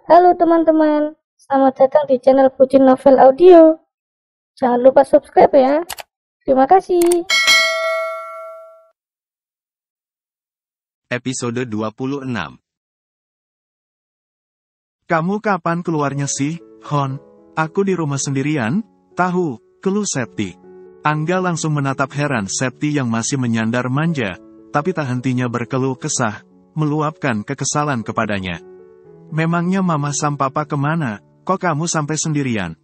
Halo teman-teman, selamat datang di channel Pucin Novel Audio. Jangan lupa subscribe ya. Terima kasih. Episode 26. Kamu kapan keluarnya sih, Hon? Aku di rumah sendirian, tahu, keluh Septi. Angga langsung menatap heran Septi yang masih menyandar manja, tapi tak hentinya berkeluh kesah, meluapkan kekesalan kepadanya. Memangnya mama sam papa kemana, kok kamu sampai sendirian?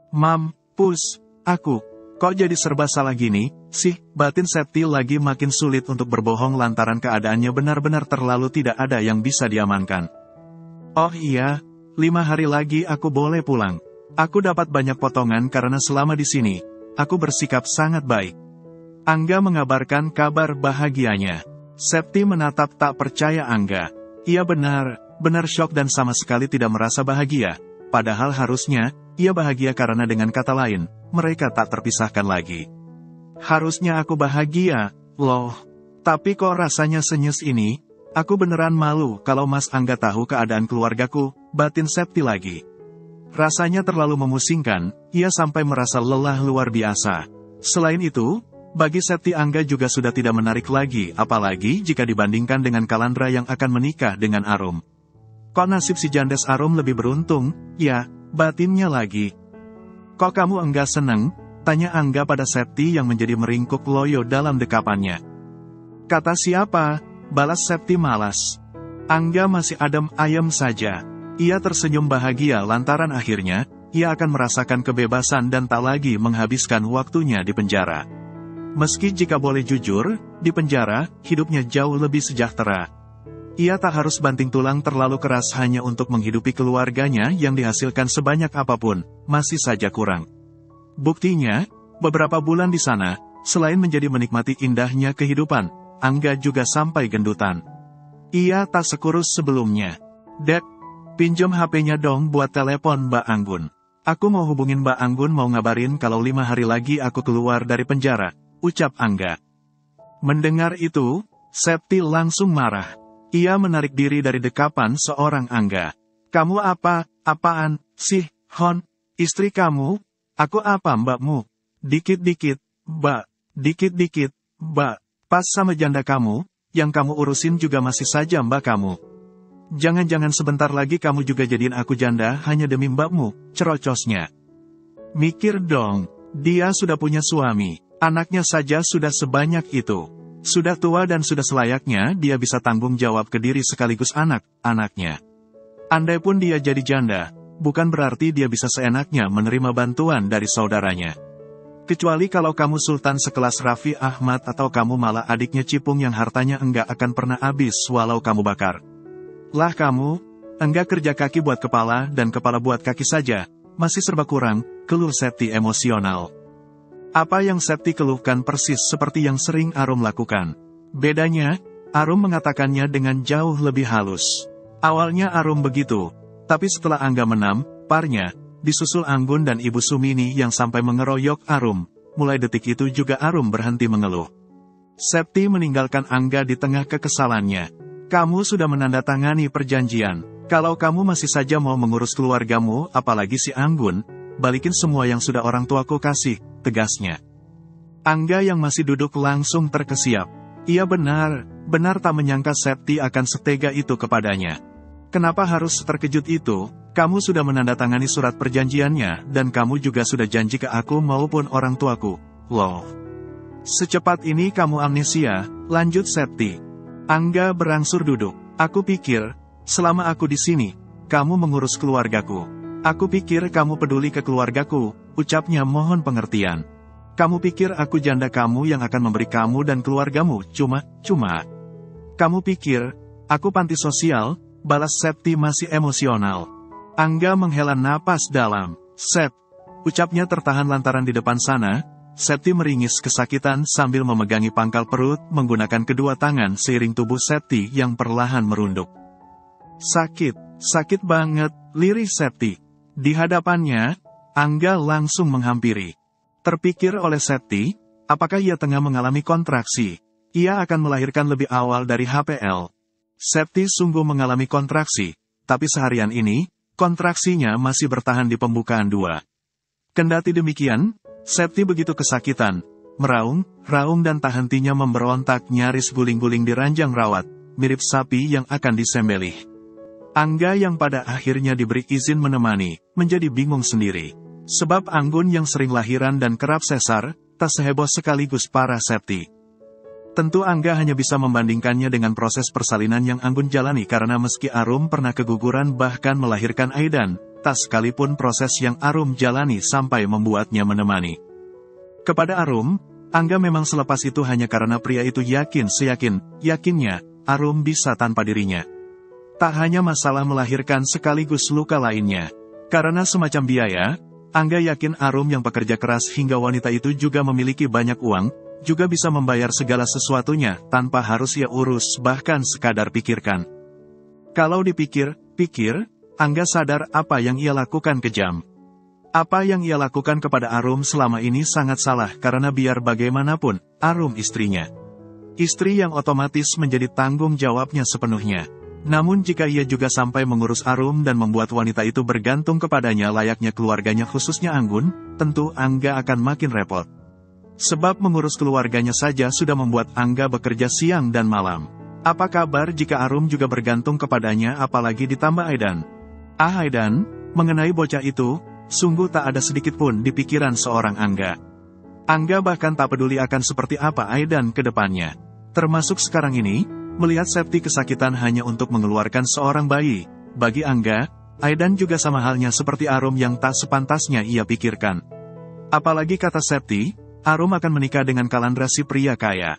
Mam, pus, aku, kok jadi serba salah gini, sih, batin Septi lagi makin sulit untuk berbohong lantaran keadaannya benar-benar terlalu tidak ada yang bisa diamankan. Oh iya, 5 hari lagi aku boleh pulang. Aku dapat banyak potongan karena selama di sini, aku bersikap sangat baik. Angga mengabarkan kabar bahagianya. Septi menatap tak percaya Angga. Ia benar syok dan sama sekali tidak merasa bahagia. Padahal harusnya, ia bahagia karena dengan kata lain, mereka tak terpisahkan lagi. Harusnya aku bahagia, loh. Tapi kok rasanya senyes ini? Aku beneran malu kalau Mas Angga tahu keadaan keluargaku, batin Septi lagi. Rasanya terlalu memusingkan, ia sampai merasa lelah luar biasa. Selain itu, bagi Septi Angga juga sudah tidak menarik lagi, apalagi jika dibandingkan dengan Kalandra yang akan menikah dengan Arum. Kok nasib si Jandes Arum lebih beruntung, ya, batinnya lagi. Kok kamu enggak seneng? Tanya Angga pada Septi yang menjadi meringkuk loyo dalam dekapannya. Kata siapa? Balas Septi malas. Angga masih adem ayem saja. Ia tersenyum bahagia lantaran akhirnya, ia akan merasakan kebebasan dan tak lagi menghabiskan waktunya di penjara. Meski jika boleh jujur, di penjara, hidupnya jauh lebih sejahtera. Ia tak harus banting tulang terlalu keras hanya untuk menghidupi keluarganya yang dihasilkan sebanyak apapun, masih saja kurang. Buktinya, beberapa bulan di sana, selain menjadi menikmati indahnya kehidupan, Angga juga sampai gendutan. Ia tak sekurus sebelumnya. Dek, pinjam HP-nya dong buat telepon Mbak Anggun. Aku mau hubungin Mbak Anggun mau ngabarin kalau 5 hari lagi aku keluar dari penjara, ucap Angga. Mendengar itu, Septi langsung marah. Ia menarik diri dari dekapan seorang Angga. Kamu apaan, sih, Hon? Istri kamu? Aku apa mbakmu? Dikit-dikit, Mbak. Dikit-dikit, Mbak. Pas sama janda kamu, yang kamu urusin juga masih saja mbak kamu. Jangan-jangan sebentar lagi kamu juga jadiin aku janda hanya demi mbakmu, cerocosnya. Mikir dong, dia sudah punya suami, anaknya saja sudah sebanyak itu. Sudah tua dan sudah selayaknya dia bisa tanggung jawab ke diri sekaligus anak-anaknya. Andai pun dia jadi janda, bukan berarti dia bisa seenaknya menerima bantuan dari saudaranya. Kecuali kalau kamu sultan sekelas Raffi Ahmad atau kamu malah adiknya Cipung yang hartanya enggak akan pernah habis walau kamu bakar. Lah kamu, enggak kerja kaki buat kepala dan kepala buat kaki saja, masih serba kurang, keluh Septi emosional. Apa yang Septi keluhkan persis seperti yang sering Arum lakukan. Bedanya, Arum mengatakannya dengan jauh lebih halus. Awalnya Arum begitu, tapi setelah Angga menamparnya, disusul Anggun dan Ibu Sumini yang sampai mengeroyok Arum. Mulai detik itu juga Arum berhenti mengeluh. Septi meninggalkan Angga di tengah kekesalannya. Kamu sudah menandatangani perjanjian. Kalau kamu masih saja mau mengurus keluargamu, apalagi si Anggun, balikin semua yang sudah orang tuaku kasih, tegasnya. Angga yang masih duduk langsung terkesiap. Ia benar tak menyangka Septi akan setega itu kepadanya. Kenapa harus terkejut itu? Kamu sudah menandatangani surat perjanjiannya, dan kamu juga sudah janji ke aku maupun orang tuaku. Loh. Secepat ini kamu amnesia, lanjut Septi. Angga berangsur duduk. Aku pikir, selama aku di sini, kamu mengurus keluargaku. Aku pikir kamu peduli ke keluargaku, ucapnya mohon pengertian. Kamu pikir aku janda kamu yang akan memberi kamu dan keluargamu, cuma. Kamu pikir, aku panti sosial, balas Septi masih emosional. Angga menghela napas dalam. Sep, ucapnya tertahan lantaran di depan sana, Septi meringis kesakitan sambil memegangi pangkal perut menggunakan kedua tangan seiring tubuh Septi yang perlahan merunduk. Sakit banget, lirih Septi. Di hadapannya, Angga langsung menghampiri. Terpikir oleh Septi, apakah ia tengah mengalami kontraksi? Ia akan melahirkan lebih awal dari HPL. Septi sungguh mengalami kontraksi, tapi seharian ini, kontraksinya masih bertahan di pembukaan 2. Kendati demikian, Septi begitu kesakitan, meraung, raung dan tak hentinya memberontak nyaris guling-guling di ranjang rawat, mirip sapi yang akan disembelih. Angga yang pada akhirnya diberi izin menemani, menjadi bingung sendiri. Sebab Anggun yang sering lahiran dan kerap sesar, tak seheboh sekaligus para Septi. Tentu Angga hanya bisa membandingkannya dengan proses persalinan yang Anggun jalani karena meski Arum pernah keguguran bahkan melahirkan Aidan, tak sekalipun proses yang Arum jalani sampai membuatnya menemani. Kepada Arum, Angga memang selepas itu hanya karena pria itu yakinnya, Arum bisa tanpa dirinya. Tak hanya masalah melahirkan sekaligus luka lainnya. Karena semacam biaya, Angga yakin Arum yang pekerja keras hingga wanita itu juga memiliki banyak uang, juga bisa membayar segala sesuatunya tanpa harus ia urus bahkan sekadar pikirkan. Kalau dipikir-pikir, Angga sadar apa yang ia lakukan kejam. Apa yang ia lakukan kepada Arum selama ini sangat salah karena biar bagaimanapun, Arum istrinya. Istri yang otomatis menjadi tanggung jawabnya sepenuhnya. Namun jika ia juga sampai mengurus Arum dan membuat wanita itu bergantung kepadanya layaknya keluarganya khususnya Anggun, tentu Angga akan makin repot. Sebab mengurus keluarganya saja sudah membuat Angga bekerja siang dan malam. Apa kabar jika Arum juga bergantung kepadanya apalagi ditambah Aidan? Aidan, mengenai bocah itu, sungguh tak ada sedikit pun di pikiran seorang Angga. Angga bahkan tak peduli akan seperti apa Aidan ke depannya. Termasuk sekarang ini, melihat Septi kesakitan hanya untuk mengeluarkan seorang bayi. Bagi Angga, Aidan juga sama halnya seperti Arum yang tak sepantasnya ia pikirkan. Apalagi kata Septi, Arum akan menikah dengan Kalandra si pria kaya.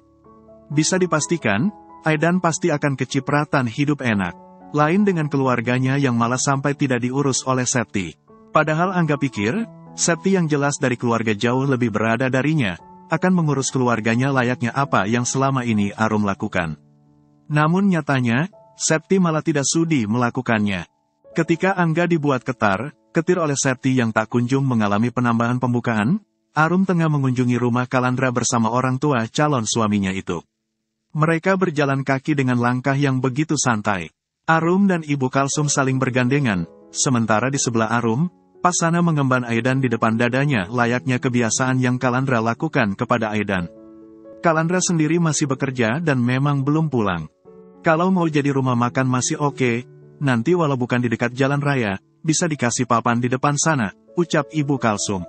Bisa dipastikan, Aidan pasti akan kecipratan hidup enak. Lain dengan keluarganya yang malah sampai tidak diurus oleh Septi. Padahal Angga pikir, Septi yang jelas dari keluarga jauh lebih berada darinya, akan mengurus keluarganya layaknya apa yang selama ini Arum lakukan. Namun nyatanya, Septi malah tidak sudi melakukannya. Ketika Angga dibuat ketir oleh Septi yang tak kunjung mengalami penambahan pembukaan, Arum tengah mengunjungi rumah Kalandra bersama orang tua calon suaminya itu. Mereka berjalan kaki dengan langkah yang begitu santai. Arum dan Ibu Kalsum saling bergandengan, sementara di sebelah Arum, Pasana mengemban Aidan di depan dadanya layaknya kebiasaan yang Kalandra lakukan kepada Aidan. Kalandra sendiri masih bekerja dan memang belum pulang. Kalau mau jadi rumah makan masih oke, nanti walau bukan di dekat jalan raya, bisa dikasih papan di depan sana, ucap Ibu Kalsum.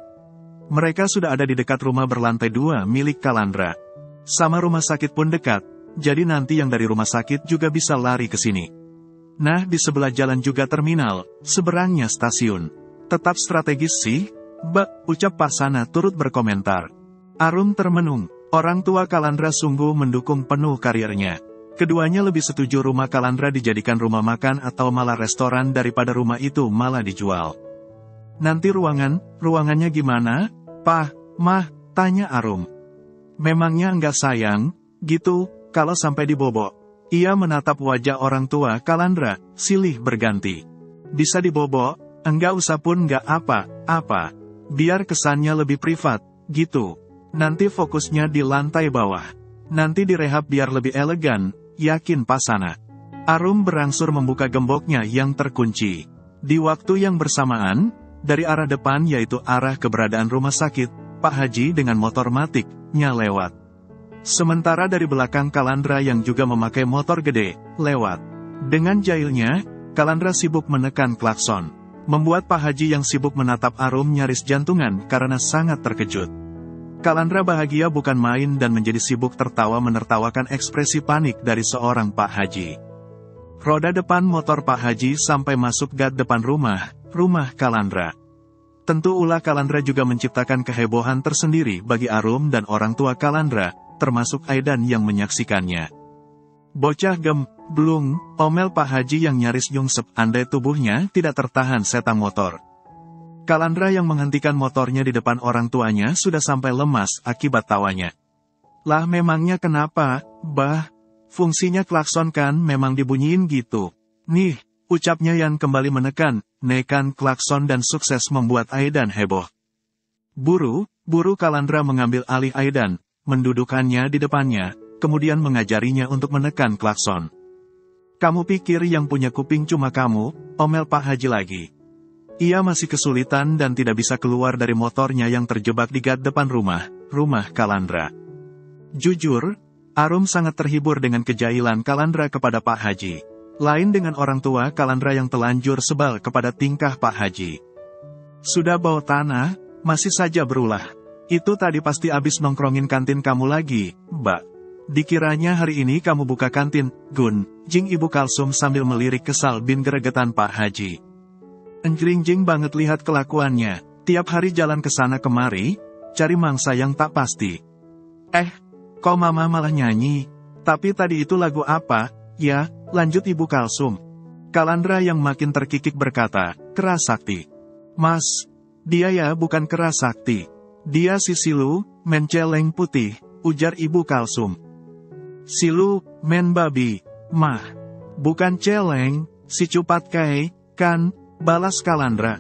Mereka sudah ada di dekat rumah berlantai 2 milik Kalandra. Sama rumah sakit pun dekat, jadi nanti yang dari rumah sakit juga bisa lari ke sini. Nah, di sebelah jalan juga terminal, seberangnya stasiun. Tetap strategis sih, Mbak, ucap Pasana turut berkomentar. Arum termenung, orang tua Kalandra sungguh mendukung penuh karirnya. Keduanya lebih setuju rumah Kalandra dijadikan rumah makan atau malah restoran daripada rumah itu malah dijual. Nanti ruangannya gimana? Pah, Mah, tanya Arum. Memangnya enggak sayang, gitu, kalau sampai dibobok. Ia menatap wajah orang tua Kalandra, silih berganti. Bisa dibobok, enggak usah pun enggak apa-apa. Biar kesannya lebih privat, gitu. Nanti fokusnya di lantai bawah. Nanti direhab biar lebih elegan, yakin Pasana. Arum berangsur membuka gemboknya yang terkunci. Di waktu yang bersamaan, dari arah depan yaitu arah keberadaan rumah sakit, Pak Haji dengan motor matiknya lewat. Sementara dari belakang Kalandra yang juga memakai motor gede, lewat. Dengan jahilnya, Kalandra sibuk menekan klakson. Membuat Pak Haji yang sibuk menatap Arum nyaris jantungan karena sangat terkejut. Kalandra bahagia bukan main dan menjadi sibuk tertawa menertawakan ekspresi panik dari seorang Pak Haji. Roda depan motor Pak Haji sampai masuk gat depan rumah Kalandra. Tentu ulah Kalandra juga menciptakan kehebohan tersendiri bagi Arum dan orang tua Kalandra, termasuk Aidan yang menyaksikannya. Bocah gemblung, omel Pak Haji yang nyaris nyungsep andai tubuhnya tidak tertahan setang motor. Kalandra yang menghentikan motornya di depan orang tuanya sudah sampai lemas akibat tawanya. Lah memangnya kenapa, Bah? Fungsinya klakson kan memang dibunyiin gitu. Nih, ucapnya yang kembali menekan klakson dan sukses membuat Aidan heboh. Buru Kalandra mengambil alih Aidan, mendudukannya di depannya, kemudian mengajarinya untuk menekan klakson. Kamu pikir yang punya kuping cuma kamu, omel Pak Haji lagi. Ia masih kesulitan dan tidak bisa keluar dari motornya yang terjebak di gat depan rumah Kalandra. Jujur, Arum sangat terhibur dengan kejailan Kalandra kepada Pak Haji. Lain dengan orang tua Kalandra yang telanjur sebal kepada tingkah Pak Haji. Sudah bawa tanah, masih saja berulah. Itu tadi pasti abis nongkrongin kantin kamu lagi, Mbak. Dikiranya hari ini kamu buka kantin, Gun, jing Ibu Kalsum sambil melirik kesal bin geregetan Pak Haji. Enjring-jing banget lihat kelakuannya, tiap hari jalan ke sana kemari, cari mangsa yang tak pasti. Kok mama malah nyanyi? Tapi tadi itu lagu apa? Ya, lanjut Ibu Kalsum. Kalandra yang makin terkikik berkata, Kerasakti. Mas, dia ya bukan Kerasakti. Dia si Silu, men celeng putih, ujar Ibu Kalsum. Silu, men babi, mah. Bukan celeng, si cupat kai, kan, balas Kalandra.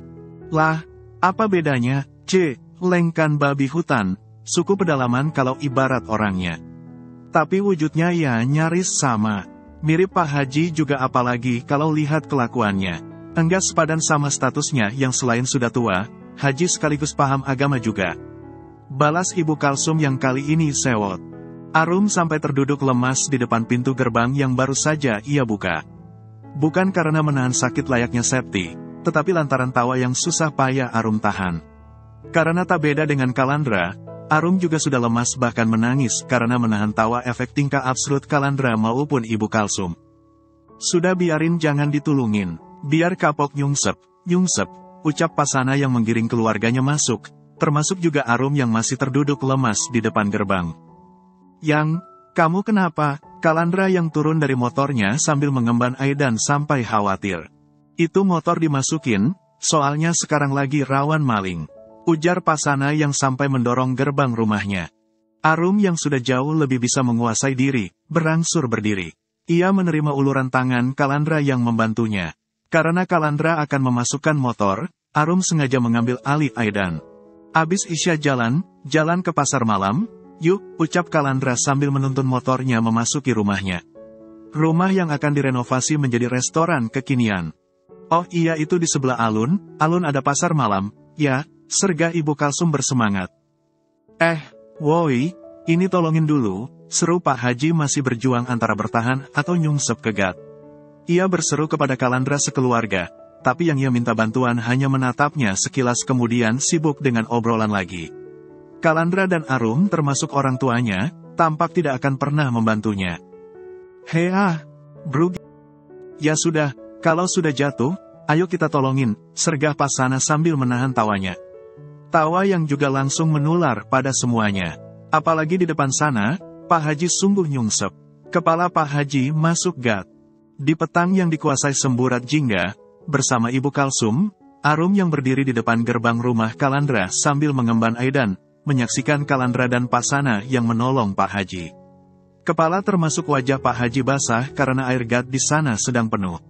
Lah, apa bedanya, leng kan babi hutan, suku pedalaman kalau ibarat orangnya. Tapi wujudnya ya nyaris sama. Mirip Pak Haji juga apalagi kalau lihat kelakuannya. Enggak sepadan sama statusnya yang selain sudah tua, Haji sekaligus paham agama juga. Balas Ibu Kalsum yang kali ini sewot. Arum sampai terduduk lemas di depan pintu gerbang yang baru saja ia buka. Bukan karena menahan sakit layaknya Septi, tetapi lantaran tawa yang susah payah Arum tahan. Karena tak beda dengan Kalandra, Arum juga sudah lemas bahkan menangis karena menahan tawa efek tingkah absurd Kalandra maupun Ibu Kalsum. Sudah biarin jangan ditulungin, biar kapok nyungsep, ucap Pasana yang menggiring keluarganya masuk, termasuk juga Arum yang masih terduduk lemas di depan gerbang. Yang, kamu kenapa? Kalandra yang turun dari motornya sambil mengemban Aidan sampai khawatir. Itu motor dimasukin, soalnya sekarang lagi rawan maling. Ujar Pasana yang sampai mendorong gerbang rumahnya. Arum yang sudah jauh lebih bisa menguasai diri, berangsur berdiri. Ia menerima uluran tangan Kalandra yang membantunya. Karena Kalandra akan memasukkan motor, Arum sengaja mengambil alih Aidan. Abis Isya jalan ke pasar malam, yuk, ucap Kalandra sambil menuntun motornya memasuki rumahnya. Rumah yang akan direnovasi menjadi restoran kekinian. Oh iya itu di sebelah alun ada pasar malam, ya, serga Ibu Kalsum bersemangat. Woi, ini tolongin dulu, seru Pak Haji masih berjuang antara bertahan atau nyungsep ke gat. Ia berseru kepada Kalandra sekeluarga, tapi yang ia minta bantuan hanya menatapnya sekilas kemudian sibuk dengan obrolan lagi. Kalandra dan Arum termasuk orang tuanya, tampak tidak akan pernah membantunya. Bro. Ya sudah, kalau sudah jatuh, ayo kita tolongin, sergah Pasana sambil menahan tawanya. Tawa yang juga langsung menular pada semuanya. Apalagi di depan sana, Pak Haji sungguh nyungsep. Kepala Pak Haji masuk gat. Di petang yang dikuasai semburat jingga, bersama Ibu Kalsum, Arum yang berdiri di depan gerbang rumah Kalandra sambil mengemban Aidan, menyaksikan Kalandra dan Pasana yang menolong Pak Haji. Kepala termasuk wajah Pak Haji basah karena air gat di sana sedang penuh.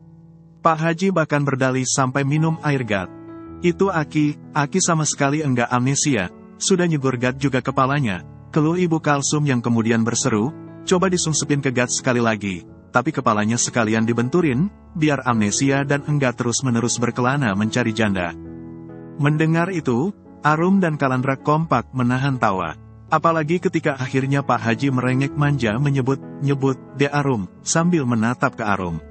Pak Haji bahkan berdalih sampai minum air gat. Itu Aki sama sekali enggak amnesia, sudah nyebur gat juga kepalanya, keluh Ibu Kalsum yang kemudian berseru, coba disungsepin ke gat sekali lagi, tapi kepalanya sekalian dibenturin, biar amnesia dan enggak terus-menerus berkelana mencari janda. Mendengar itu, Arum dan Kalandra kompak menahan tawa. Apalagi ketika akhirnya Pak Haji merengek manja menyebut De Arum, sambil menatap ke Arum.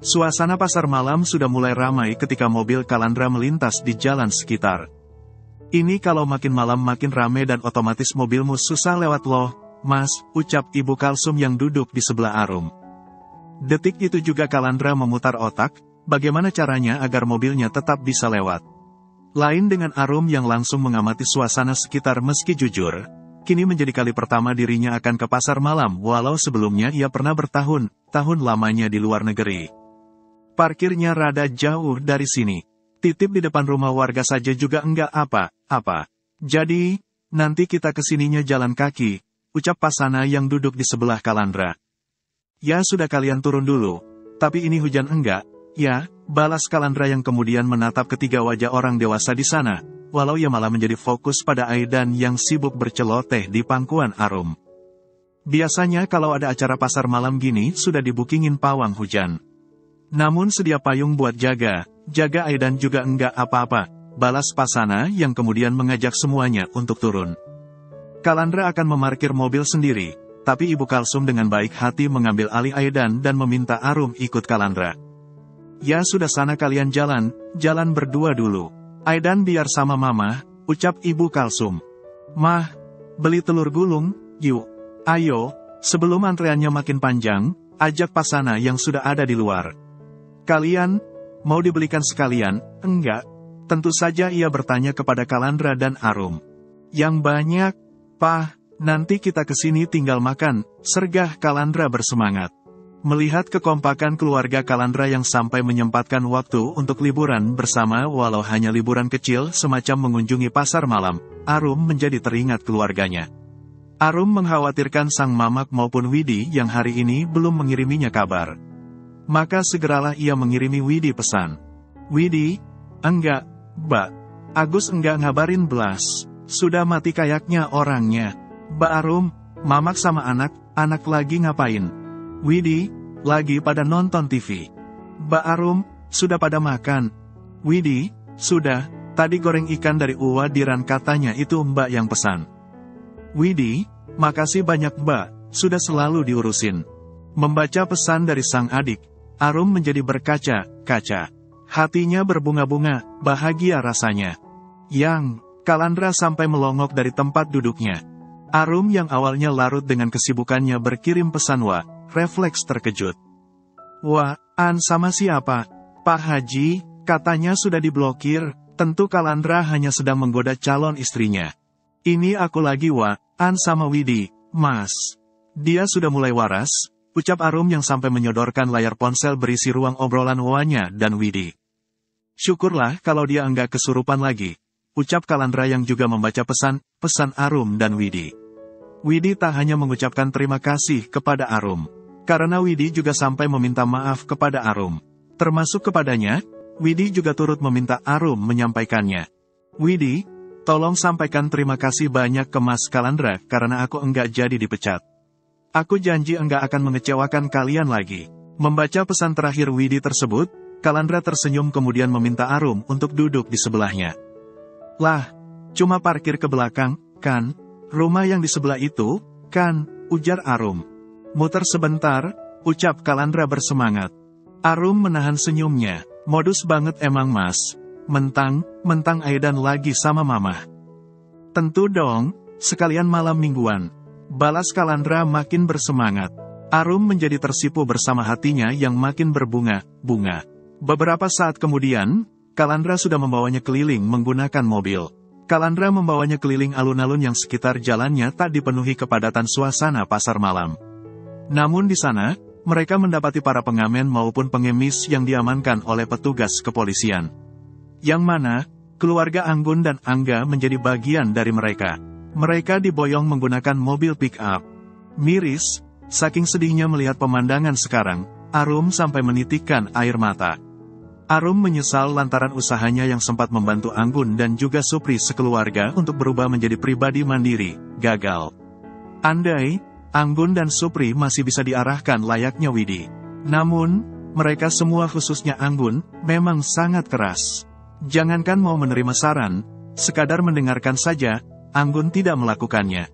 Suasana pasar malam sudah mulai ramai ketika mobil Kalandra melintas di jalan sekitar. Ini kalau makin malam makin ramai dan otomatis mobilmu susah lewat loh, Mas, ucap Ibu Kalsum yang duduk di sebelah Arum. Detik itu juga Kalandra memutar otak, bagaimana caranya agar mobilnya tetap bisa lewat. Lain dengan Arum yang langsung mengamati suasana sekitar meski jujur, kini menjadi kali pertama dirinya akan ke pasar malam walau sebelumnya ia pernah bertahun-tahun lamanya di luar negeri. Parkirnya rada jauh dari sini. Titip di depan rumah warga saja juga enggak apa-apa. Jadi, nanti kita kesininya jalan kaki, ucap Pasana yang duduk di sebelah Kalandra. Ya sudah kalian turun dulu, tapi ini hujan enggak, ya, balas Kalandra yang kemudian menatap ketiga wajah orang dewasa di sana, walau ia malah menjadi fokus pada Aidan yang sibuk berceloteh di pangkuan Arum. Biasanya kalau ada acara pasar malam gini sudah dibukingin pawang hujan. Namun sedia payung buat jaga, jaga Aidan juga enggak apa-apa, balas Pasana yang kemudian mengajak semuanya untuk turun. Kalandra akan memarkir mobil sendiri, tapi Ibu Kalsum dengan baik hati mengambil alih Aidan dan meminta Arum ikut Kalandra. Ya sudah sana kalian jalan berdua dulu. Aidan biar sama Mama, ucap Ibu Kalsum. Mah, beli telur gulung, yuk. Ayo, sebelum antreannya makin panjang, ajak Pasana yang sudah ada di luar. Kalian, mau dibelikan sekalian, enggak? Tentu saja ia bertanya kepada Kalandra dan Arum. Yang banyak, Pah, nanti kita kesini tinggal makan, sergah Kalandra bersemangat. Melihat kekompakan keluarga Kalandra yang sampai menyempatkan waktu untuk liburan bersama walau hanya liburan kecil semacam mengunjungi pasar malam, Arum menjadi teringat keluarganya. Arum mengkhawatirkan sang Mamak maupun Widi yang hari ini belum mengiriminya kabar. Maka segeralah ia mengirimi Widi pesan. Widi, enggak, Mbak. Agus enggak ngabarin belas. Sudah mati kayaknya orangnya. Mbak Arum, Mamak sama anak lagi ngapain? Widi, lagi pada nonton TV. Mbak Arum, sudah pada makan? Widi, sudah, tadi goreng ikan dari Uwadiran katanya itu Mbak yang pesan. Widi, makasih banyak Mbak, sudah selalu diurusin. Membaca pesan dari sang adik, Arum menjadi berkaca-kaca. Hatinya berbunga-bunga, bahagia rasanya. Kalandra sampai melongok dari tempat duduknya. Arum yang awalnya larut dengan kesibukannya berkirim pesan refleks terkejut. Wah, sama siapa? Pak Haji, katanya sudah diblokir, tentu Kalandra hanya sedang menggoda calon istrinya. Ini aku lagi sama Widi, Mas. Dia sudah mulai waras, ucap Arum yang sampai menyodorkan layar ponsel berisi ruang obrolan Wanya dan Widi. Syukurlah kalau dia enggak kesurupan lagi, ucap Kalandra yang juga membaca pesan Arum dan Widi. Widi tak hanya mengucapkan terima kasih kepada Arum. Karena Widi juga sampai meminta maaf kepada Arum. Termasuk kepadanya, Widi juga turut meminta Arum menyampaikannya. Widi, tolong sampaikan terima kasih banyak ke Mas Kalandra karena aku enggak jadi dipecat. Aku janji enggak akan mengecewakan kalian lagi. Membaca pesan terakhir Widi tersebut, Kalandra tersenyum kemudian meminta Arum untuk duduk di sebelahnya. Lah, cuma parkir ke belakang, kan? Rumah yang di sebelah itu, kan? Ujar Arum. Muter sebentar, ucap Kalandra bersemangat. Arum menahan senyumnya. Modus banget emang Mas. Mentang Aidan lagi sama Mama. Tentu dong, sekalian malam mingguan. Balas Kalandra makin bersemangat. Arum menjadi tersipu bersama hatinya yang makin berbunga-bunga. Beberapa saat kemudian, Kalandra sudah membawanya keliling menggunakan mobil. Kalandra membawanya keliling alun-alun yang sekitar jalannya tak dipenuhi kepadatan suasana pasar malam. Namun di sana, mereka mendapati para pengamen maupun pengemis yang diamankan oleh petugas kepolisian. Yang mana, keluarga Anggun dan Angga menjadi bagian dari mereka. Mereka diboyong menggunakan mobil pick-up. Miris, saking sedihnya melihat pemandangan sekarang, Arum sampai menitikkan air mata. Arum menyesal lantaran usahanya yang sempat membantu Anggun dan juga Supri sekeluarga untuk berubah menjadi pribadi mandiri, gagal. Andai Anggun dan Supri masih bisa diarahkan layaknya Widi. Namun, mereka semua khususnya Anggun, memang sangat keras. Jangankan mau menerima saran, sekadar mendengarkan saja, Anggun tidak melakukannya.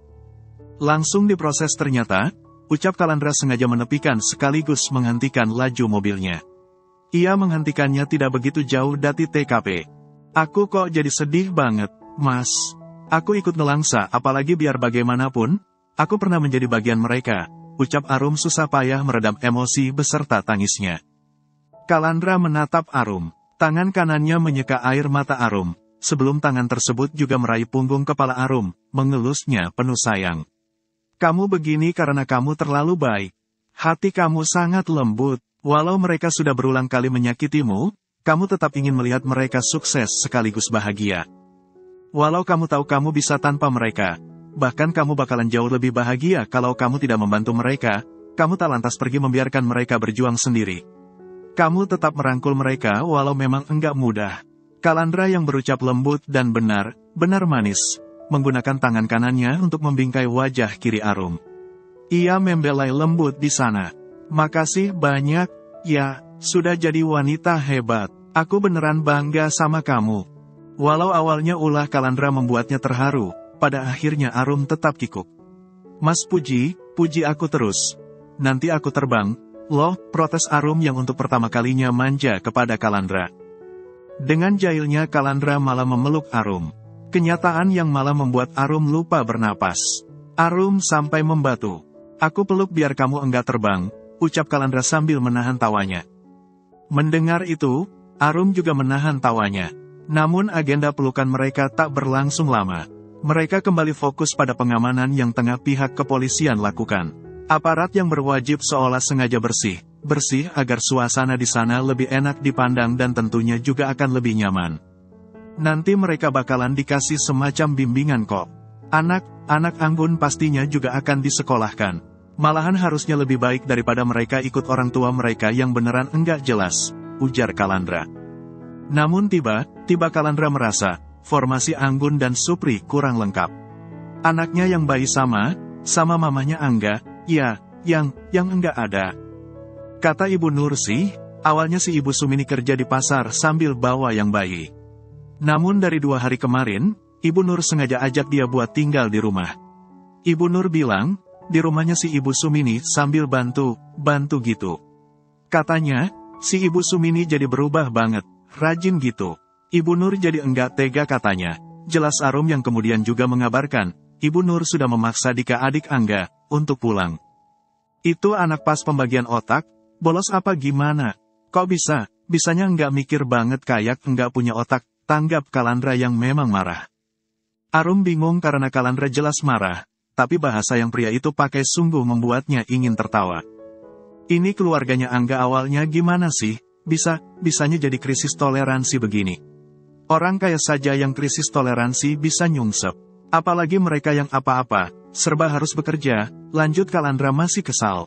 Langsung diproses ternyata, ucap Kalandra sengaja menepikan sekaligus menghentikan laju mobilnya. Ia menghentikannya tidak begitu jauh dari TKP. Aku kok jadi sedih banget, Mas. Aku ikut nelangsa apalagi biar bagaimanapun, aku pernah menjadi bagian mereka, ucap Arum susah payah meredam emosi beserta tangisnya. Kalandra menatap Arum. Tangan kanannya menyeka air mata Arum, sebelum tangan tersebut juga meraih punggung kepala Arum, mengelusnya penuh sayang. Kamu begini karena kamu terlalu baik. Hati kamu sangat lembut, walau mereka sudah berulang kali menyakitimu, kamu tetap ingin melihat mereka sukses sekaligus bahagia. Walau kamu tahu kamu bisa tanpa mereka, bahkan kamu bakalan jauh lebih bahagia kalau kamu tidak membantu mereka, kamu tak lantas pergi membiarkan mereka berjuang sendiri. Kamu tetap merangkul mereka walau memang enggak mudah. Kalandra yang berucap lembut dan benar manis, menggunakan tangan kanannya untuk membingkai wajah kiri Arum. Ia membelai lembut di sana. Makasih banyak, ya, sudah jadi wanita hebat. Aku beneran bangga sama kamu. Walau awalnya ulah Kalandra membuatnya terharu, pada akhirnya Arum tetap kikuk. Mas puji aku terus. Nanti aku terbang, loh, protes Arum yang untuk pertama kalinya manja kepada Kalandra. Dengan jahilnya Kalandra malah memeluk Arum. Kenyataan yang malah membuat Arum lupa bernapas. Arum sampai membatu. Aku peluk biar kamu enggak terbang, ucap Kalandra sambil menahan tawanya. Mendengar itu, Arum juga menahan tawanya. Namun agenda pelukan mereka tak berlangsung lama. Mereka kembali fokus pada pengamanan yang tengah pihak kepolisian lakukan. Aparat yang berwajib seolah sengaja bersih agar suasana di sana lebih enak dipandang dan tentunya juga akan lebih nyaman. Nanti mereka bakalan dikasih semacam bimbingan kok. Anak anggun pastinya juga akan disekolahkan. Malahan harusnya lebih baik daripada mereka ikut orang tua mereka yang beneran enggak jelas, ujar Kalandra. Namun tiba Kalandra merasa, formasi Anggun dan Supri kurang lengkap. Anaknya yang bayi sama mamanya Angga, ya, yang enggak ada. Kata Ibu Nursi, awalnya si Ibu Sumini kerja di pasar sambil bawa yang bayi. Namun dari 2 hari kemarin, Ibu Nur sengaja ajak dia buat tinggal di rumah. Ibu Nur bilang, di rumahnya si Ibu Sumini sambil bantu gitu. Katanya, si Ibu Sumini jadi berubah banget, rajin gitu. Ibu Nur jadi enggak tega katanya. Jelas Arum yang kemudian juga mengabarkan, Ibu Nur sudah memaksa Dika adik Angga, untuk pulang. Itu anak pas pembagian otak, bolos apa gimana? Kok bisanya enggak mikir banget kayak enggak punya otak, tanggap Kalandra yang memang marah. Arum bingung karena Kalandra jelas marah, tapi bahasa yang pria itu pakai sungguh membuatnya ingin tertawa. Ini keluarganya Angga awalnya gimana sih? Bisanya jadi krisis toleransi begini. Orang kaya saja yang krisis toleransi bisa nyungsep. Apalagi mereka yang apa-apa, serba harus bekerja, lanjut Kalandra masih kesal.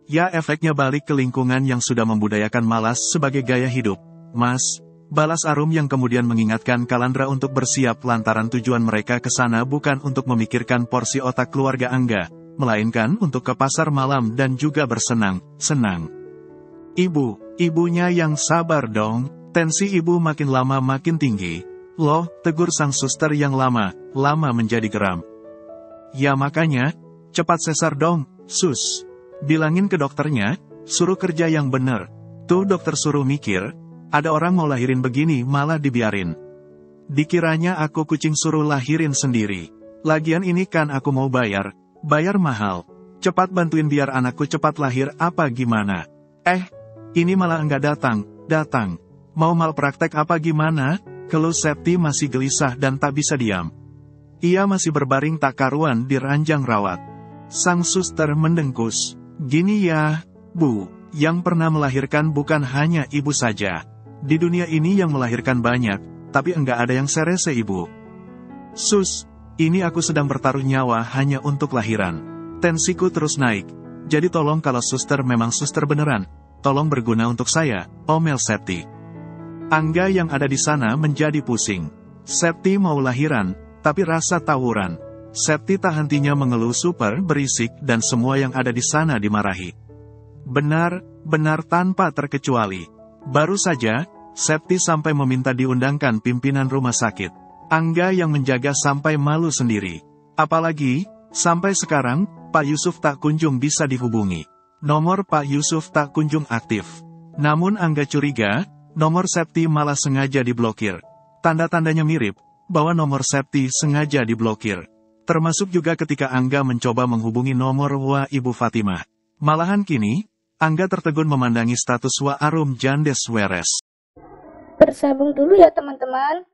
Ya efeknya balik ke lingkungan yang sudah membudayakan malas sebagai gaya hidup, Mas. Balas Arum yang kemudian mengingatkan Kalandra untuk bersiap lantaran tujuan mereka ke sana bukan untuk memikirkan porsi otak keluarga Angga, melainkan untuk ke pasar malam dan juga bersenang-senang. Ibunya yang sabar dong, tensi ibu makin lama makin tinggi. Loh, tegur sang suster yang lama menjadi geram. Ya makanya, cepat sesar dong, sus. Bilangin ke dokternya, suruh kerja yang bener. Tuh dokter suruh mikir, ada orang mau lahirin begini malah dibiarin. Dikiranya aku kucing suruh lahirin sendiri. Lagian ini kan aku mau bayar mahal. Cepat bantuin biar anakku cepat lahir apa gimana. Ini malah enggak datang. Mau malpraktek apa gimana? Keluh Septi masih gelisah dan tak bisa diam. Ia masih berbaring tak karuan di ranjang rawat. Sang suster mendengkus. Gini ya, Bu, yang pernah melahirkan bukan hanya ibu saja. Di dunia ini yang melahirkan banyak, tapi enggak ada yang serese ibu. Sus, ini aku sedang bertaruh nyawa hanya untuk lahiran. Tensiku terus naik. Jadi tolong kalau suster memang suster beneran, tolong berguna untuk saya, omel Septi. Angga yang ada di sana menjadi pusing. Septi mau lahiran, tapi rasa tawuran. Septi tak hentinya mengeluh super berisik dan semua yang ada di sana dimarahi. Benar tanpa terkecuali. Baru saja, Septi sampai meminta diundangkan pimpinan rumah sakit. Angga yang menjaga sampai malu sendiri. Apalagi, sampai sekarang, Pak Yusuf tak kunjung bisa dihubungi. Nomor Pak Yusuf tak kunjung aktif. Namun Angga curiga, nomor Septi malah sengaja diblokir. Tanda-tandanya mirip, bahwa nomor Septi sengaja diblokir. Termasuk juga ketika Angga mencoba menghubungi nomor Wa Ibu Fatimah. Malahan kini, Angga tertegun memandangi status Wa Arum Jandes Weres. Bersambung dulu ya teman-teman.